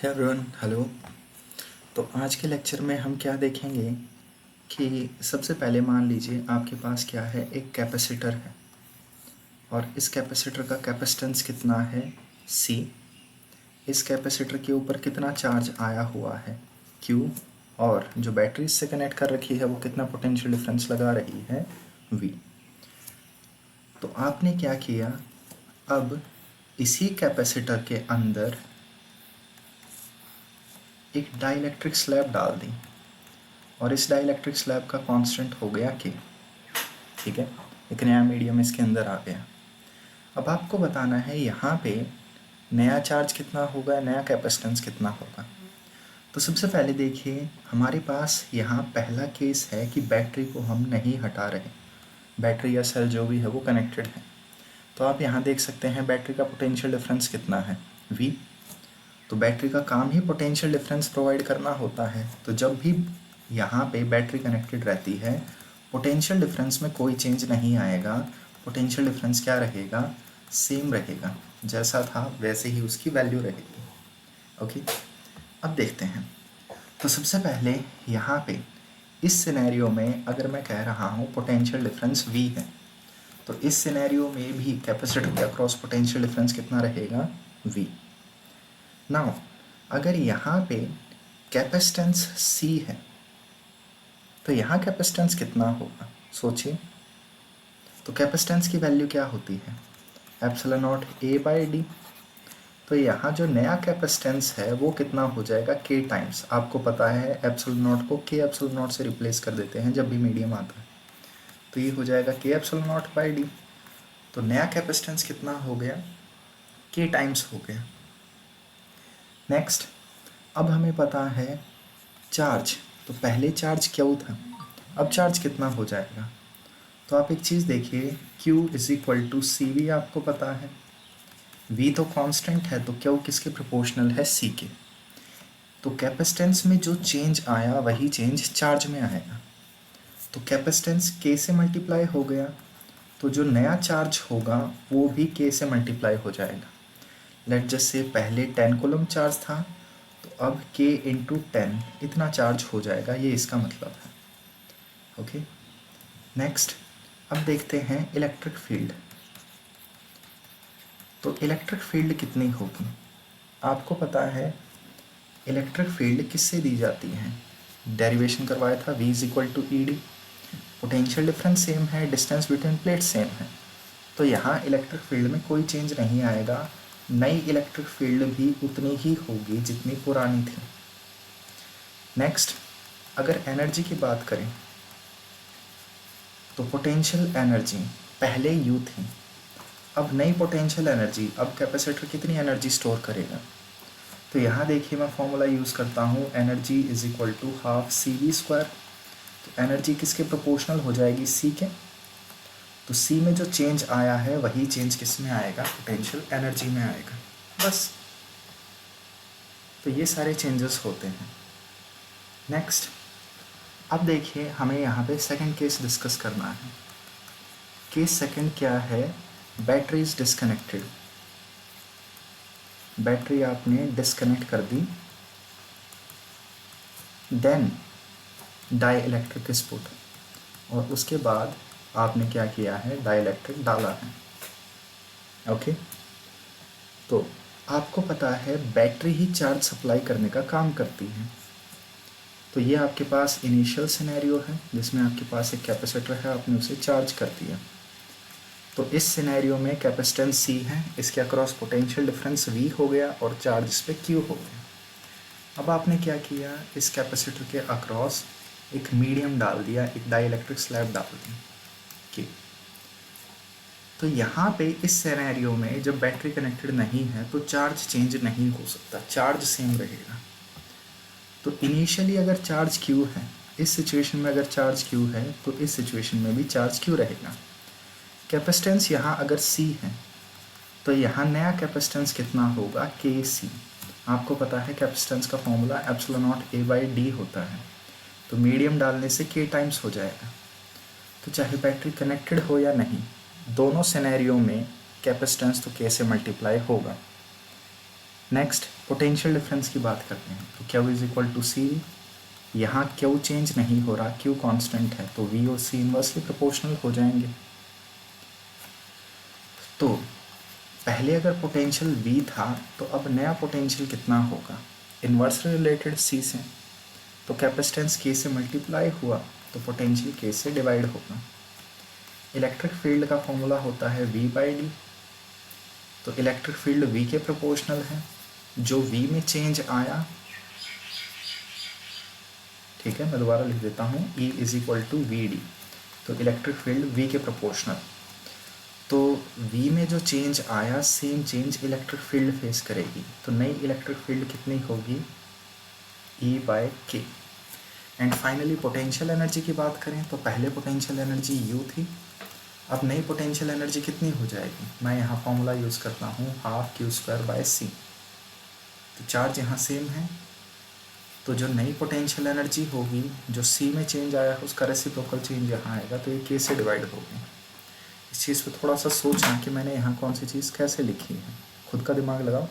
Everyone hello. तो आज के लेक्चर में हम क्या देखेंगे कि सबसे पहले मान लीजिए आपके पास क्या है, एक कैपेसिटर है और इस कैपेसिटर का कैपेसिटेंस कितना है C। इस कैपेसिटर के ऊपर कितना चार्ज आया हुआ है Q और जो बैटरी इससे कनेक्ट कर रखी है वो कितना पोटेंशियल डिफरेंस लगा रही है V। तो आपने क्या किया, अब इसी कैपेसिटर के अंदर एक डाइलेक्ट्रिक स्लैब डाल दी और इस डाइलेक्ट्रिक स्लैब का कांस्टेंट हो गया K। ठीक है, एक नया मीडियम इसके अंदर आ गया। अब आपको बताना है यहाँ पे नया चार्ज कितना होगा, नया कैपेसिटेंस कितना होगा। तो सबसे पहले देखिए हमारे पास यहाँ पहला केस है कि बैटरी को हम नहीं हटा रहे, बैटरी या सेल जो भी है वो कनेक्टेड है। तो आप यहाँ देख सकते हैं बैटरी का पोटेंशियल डिफरेंस कितना है V। तो बैटरी का काम ही पोटेंशियल डिफरेंस प्रोवाइड करना होता है। तो जब भी यहाँ पे बैटरी कनेक्टेड रहती है पोटेंशियल डिफरेंस में कोई चेंज नहीं आएगा, पोटेंशियल डिफरेंस क्या रहेगा, सेम रहेगा, जैसा था वैसे ही उसकी वैल्यू रहेगी। ओके, अब देखते हैं। तो सबसे पहले यहाँ पे इस सिनेरियो में अगर मैं कह रहा हूँ पोटेंशियल डिफरेंस V है, तो इस सिनेरियो में भी कैपेसिटर के अक्रॉस पोटेंशियल डिफरेंस कितना रहेगा V। नाउ अगर यहाँ पे कैपेसिटेंस C है तो यहाँ कैपेसिटेंस कितना होगा सोचिए। तो कैपेसिटेंस की वैल्यू क्या होती है, एप्सिलॉन नॉट A/D। तो यहाँ जो नया कैपेसिटेंस है वो कितना हो जाएगा K टाइम्स। आपको पता है एप्सिलॉन नॉट को K एप्सिलॉन नॉट से रिप्लेस कर देते हैं जब भी मीडियम आता है, तो ये हो जाएगा K एप्सिलॉन नॉट/D। तो नया कैपेसिटेंस कितना हो गया, K टाइम्स हो गया। नेक्स्ट, अब हमें पता है चार्ज, तो पहले चार्ज Q था, अब चार्ज कितना हो जाएगा। तो आप एक चीज़ देखिए, Q = CV आपको पता है, V तो कांस्टेंट है तो Q किसके प्रोपोर्शनल है, C के। तो कैपेसिटेंस में जो चेंज आया वही चेंज चार्ज में आएगा। तो कैपेसिटेंस K से मल्टीप्लाई हो गया, तो जो नया चार्ज होगा वो भी K से मल्टीप्लाई हो जाएगा। लेट जस्ट से पहले 10 कूलम चार्ज था तो अब K × 10 इतना चार्ज हो जाएगा, ये इसका मतलब है। ओके, नेक्स्ट अब देखते हैं इलेक्ट्रिक फील्ड। तो इलेक्ट्रिक फील्ड कितनी होगी, आपको पता है इलेक्ट्रिक फील्ड किससे दी जाती है, डेरिवेशन करवाया था V = ED। Potential difference same है, डिस्टेंस बिटवीन प्लेट सेम है, तो यहाँ इलेक्ट्रिक फील्ड में कोई चेंज नहीं आएगा। नई इलेक्ट्रिक फील्ड भी उतनी ही होगी जितनी पुरानी थी। नेक्स्ट, अगर एनर्जी की बात करें तो पोटेंशियल एनर्जी पहले U थी, अब नई पोटेंशियल एनर्जी, अब कैपेसिटर कितनी एनर्जी स्टोर करेगा। तो यहाँ देखिए मैं फॉर्मूला यूज़ करता हूँ, एनर्जी = ½ CV²। तो एनर्जी किसके प्रोपोर्शनल हो जाएगी, C के। तो C में जो चेंज आया है वही चेंज किस में आएगा, पोटेंशियल एनर्जी में आएगा, बस। तो ये सारे चेंजेस होते हैं। नेक्स्ट, अब देखिए हमें यहाँ पे सेकंड केस डिस्कस करना है। केस सेकंड क्या है, बैटरी इज डिस्कनेक्टेड। बैटरी आपने डिस्कनेक्ट कर दी, देन डाइलेक्ट्रिक इज पुट, और उसके बाद आपने क्या किया है, डाइलेक्ट्रिक डाला है। ओके, तो आपको पता है बैटरी ही चार्ज सप्लाई करने का काम करती है। तो ये आपके पास इनिशियल सिनेरियो है जिसमें आपके पास एक कैपेसिटर है, आपने उसे चार्ज कर दिया। तो इस सिनेरियो में कैपेसिटेंस C है, इसके अक्रॉस पोटेंशियल डिफरेंस V हो गया और चार्ज इस पर Q हो गया। अब आपने क्या किया, इस कैपेसिटर के अक्रॉस एक मीडियम डाल दिया, एक डाइलेक्ट्रिक स्लैब डाल दी। ठीक, तो यहाँ पे इस सिनेरियो में जब बैटरी कनेक्टेड नहीं है तो चार्ज चेंज नहीं हो सकता, चार्ज सेम रहेगा। तो इनिशियली अगर चार्ज Q है, इस सिचुएशन में अगर चार्ज Q है तो इस सिचुएशन में भी चार्ज Q रहेगा। कैपेसिटेंस यहाँ अगर C है तो यहाँ नया कैपेसिटेंस कितना होगा, KC। आपको पता है कैपेसिटेंस का फॉर्मूला एप्सिलॉन नॉट A/D होता है, तो मीडियम डालने से K टाइम्स हो जाएगा। तो चाहे बैटरी कनेक्टेड हो या नहीं, दोनों सिनेरियो में कैपेसिटेंस तो K से मल्टीप्लाई होगा। नेक्स्ट पोटेंशियल डिफरेंस की बात करते हैं, तो Q इज इक्वल टू सी। यहाँ Q चेंज नहीं हो रहा, Q कांस्टेंट है, तो V और C इन्वर्सली प्रोपोर्शनल हो जाएंगे। तो पहले अगर पोटेंशियल V था तो अब नया पोटेंशियल कितना होगा, इन्वर्सली रिलेटेड C से, तो कैपेसिटेंस K से मल्टीप्लाई हुआ तो पोटेंशियल K से डिवाइड होगा। इलेक्ट्रिक फील्ड का फॉर्मूला होता है V/D, तो इलेक्ट्रिक फील्ड V के प्रोपोर्शनल है, जो V में चेंज आया, ठीक है मैं दोबारा लिख देता हूँ, E is equal to VD, तो इलेक्ट्रिक फील्ड V के प्रोपोर्शनल, तो V में जो चेंज आया same change electric field face करेगी, तो नई इलेक्ट्रिक फील्ड कितनी होगी, E/K। And finally potential energy की बात करें तो पहले पोटेंशियल एनर्जी U थी, अब नई पोटेंशियल एनर्जी कितनी हो जाएगी, मैं यहाँ फॉर्मूला यूज़ करता हूँ 12Q²/C। तो चार्ज यहाँ सेम है, तो जो नई पोटेंशियल एनर्जी होगी, जो C में चेंज आया है उसका रेसिप्रोकल चेंज यहाँ आएगा, तो ये K से डिवाइड होगी। इस चीज़ पे थोड़ा सा सोचना कि मैंने यहाँ कौन सी चीज़ कैसे लिखी है, खुद का दिमाग लगाओ।